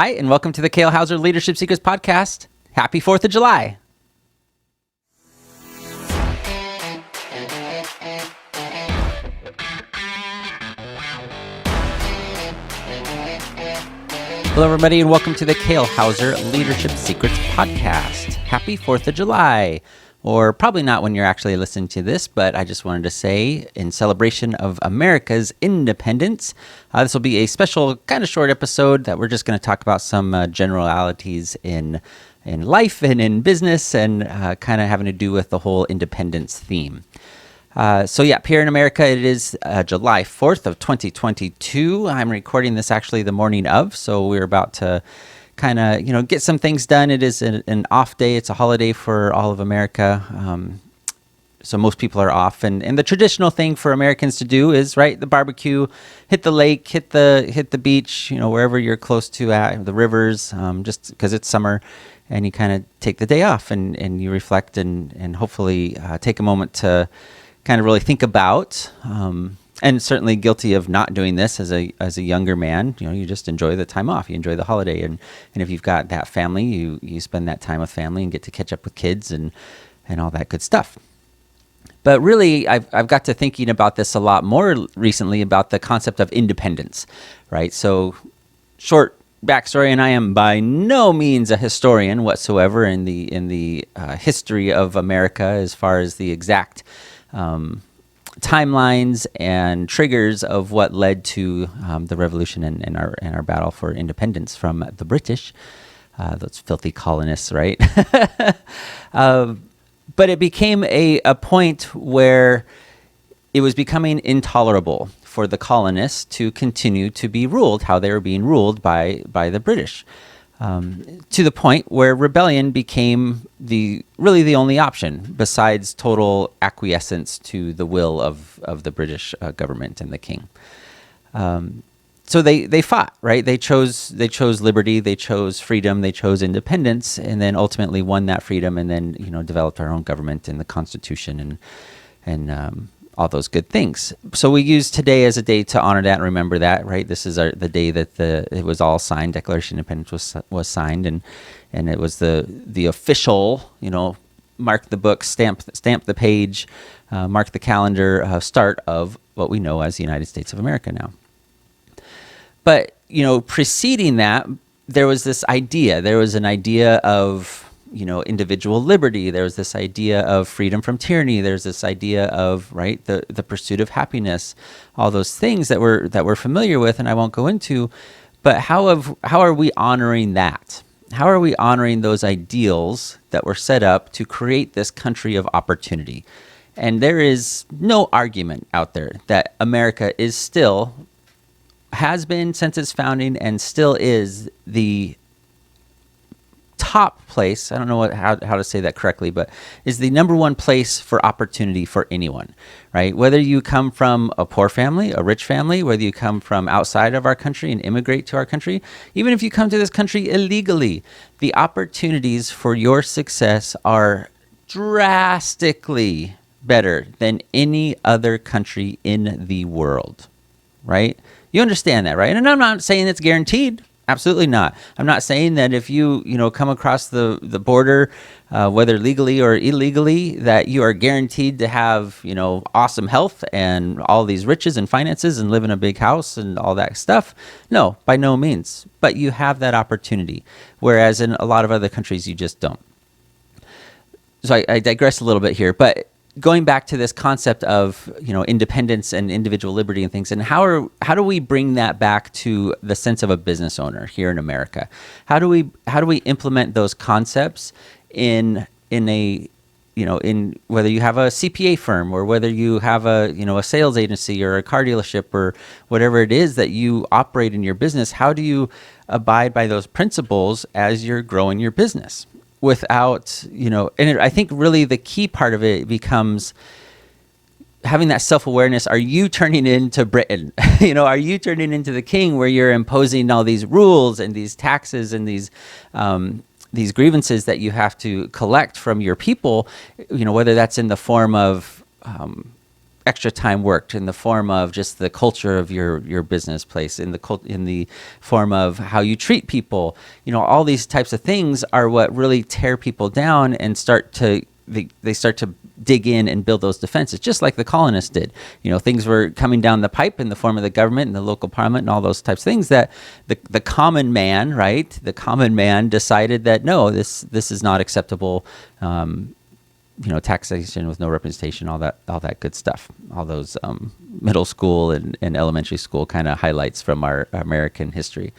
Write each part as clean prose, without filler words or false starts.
Hi, and welcome to the Kale Houser Leadership Secrets podcast. Happy 4th of July. Hello, everybody, and welcome to the Kale Houser Leadership Secrets podcast. Happy 4th of July. Or probably not when you're actually listening to this, but I just wanted to say in celebration of America's independence, this will be a special kind of short episode that we're just going to talk about some generalities in life and in business and kind of having to do with the whole independence theme. Here in America, it is July 4th of 2022. I'm recording this actually the morning of, so we're about to kind of, get some things done. It is an off day. It's a holiday for all of America. So most people are off. And the traditional thing for Americans to do is, right, the barbecue, hit the lake, hit the beach, wherever you're close to at, the rivers, just because it's summer, and you kind of take the day off and you reflect and hopefully take a moment to kind of really think about, and certainly guilty of not doing this as a younger man. You just enjoy the time off. You enjoy the holiday, and if you've got that family, you spend that time with family and get to catch up with kids and all that good stuff. But really, I've got to thinking about this a lot more recently about the concept of independence, right? So, short backstory, and I am by no means a historian whatsoever in the history of America as far as the exact timelines and triggers of what led to the revolution and our battle for independence from the British, those filthy colonists, right? But it became a point where it was becoming intolerable for the colonists to continue to be ruled how they were being ruled by the British. To the point where rebellion became the only option besides total acquiescence to the will of the British government and the king. So they fought, right? They chose liberty, they chose freedom, they chose independence, and then ultimately won that freedom, and then developed our own government and the Constitution and all those good things. So we use today as a day to honor that and remember that, right? This is the day that it was all signed. Declaration of Independence was signed, and it was the official, mark the book, stamp the page, mark the calendar start of what we know as the United States of America now. But preceding that, there was this idea. There was an idea of individual liberty. There's this idea of freedom from tyranny. There's this idea of, right, the pursuit of happiness, all those things that we're familiar with, and I won't go into. But how are we honoring that? How are we honoring those ideals that were set up to create this country of opportunity? And there is no argument out there that America has been since its founding and still is the top place, I don't know how to say that correctly, but is the number one place for opportunity for anyone, right? Whether you come from a poor family, a rich family, whether you come from outside of our country and immigrate to our country, even if you come to this country illegally, the opportunities for your success are drastically better than any other country in the world, right? You understand that, right? And I'm not saying it's guaranteed. Absolutely not. I'm not saying that if you come across the border, whether legally or illegally, that you are guaranteed to have awesome health and all these riches and finances and live in a big house and all that stuff. No, by no means. But you have that opportunity, whereas in a lot of other countries you just don't. So I digress a little bit here, but going back to this concept of independence and individual liberty and things, and how do we bring that back to the sense of a business owner here in America? How do we implement those concepts in whether you have a CPA firm or whether you have a sales agency or a car dealership or whatever it is that you operate in your business? How do you abide by those principles as you're growing your business? Without, I think really the key part of it becomes having that self-awareness. Are you turning into Britain? Are you turning into the king where you're imposing all these rules and these taxes and these grievances that you have to collect from your people, whether that's in the form of extra time worked, in the form of just the culture of your business place, in the form of how you treat people. All these types of things are what really tear people down and they start to dig in and build those defenses, just like the colonists did. Things were coming down the pipe in the form of the government and the local parliament and all those types of things, that the common man, right? The common man decided that no, this is not acceptable. Taxation with no representation, all that good stuff. All those middle school and elementary school kind of highlights from our American history.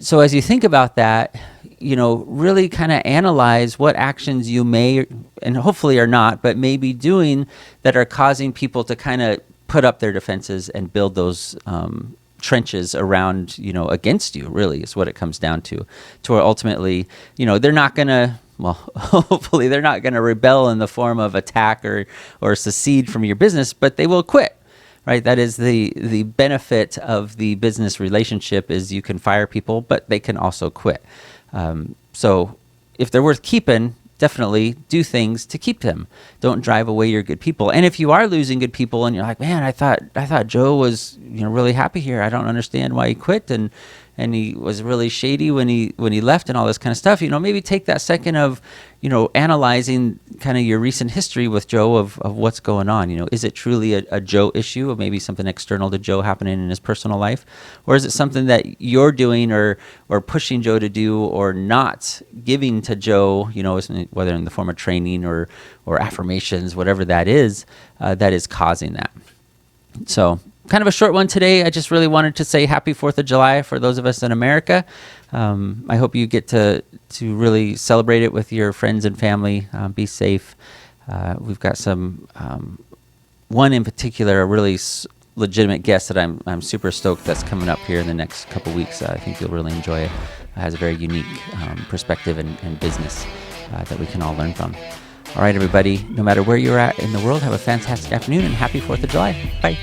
So as you think about that, really kind of analyze what actions you may, and hopefully are not, but may be doing that are causing people to kind of put up their defenses and build those trenches around, against you, really, is what it comes down to where ultimately, they're not going to, hopefully they're not going to rebel in the form of attack or secede from your business, but they will quit. Right, that is the benefit of the business relationship, is you can fire people, but they can also quit. So if they're worth keeping, definitely do things to keep them. Don't drive away your good people. And if you are losing good people and you're like, man, I thought Joe was really happy here. I don't understand why he quit, and he was really shady when he left and all this kind of stuff. Maybe take that second of analyzing kind of your recent history with Joe of what's going on. Is it truly a Joe issue, or maybe something external to Joe happening in his personal life, or is it something that you're doing or pushing Joe to do, or not giving to Joe, whether in the form of training or affirmations, whatever that is causing that. So kind of a short one today. I just really wanted to say happy 4th of July for those of us in America. I hope you get to really celebrate it with your friends and family. Be safe. We've got some, one in particular, a really legitimate guest that I'm super stoked that's coming up here in the next couple weeks. I think you'll really enjoy it. It has a very unique perspective and business that we can all learn from. All right, everybody, no matter where you're at in the world, have a fantastic afternoon and happy 4th of July. Bye.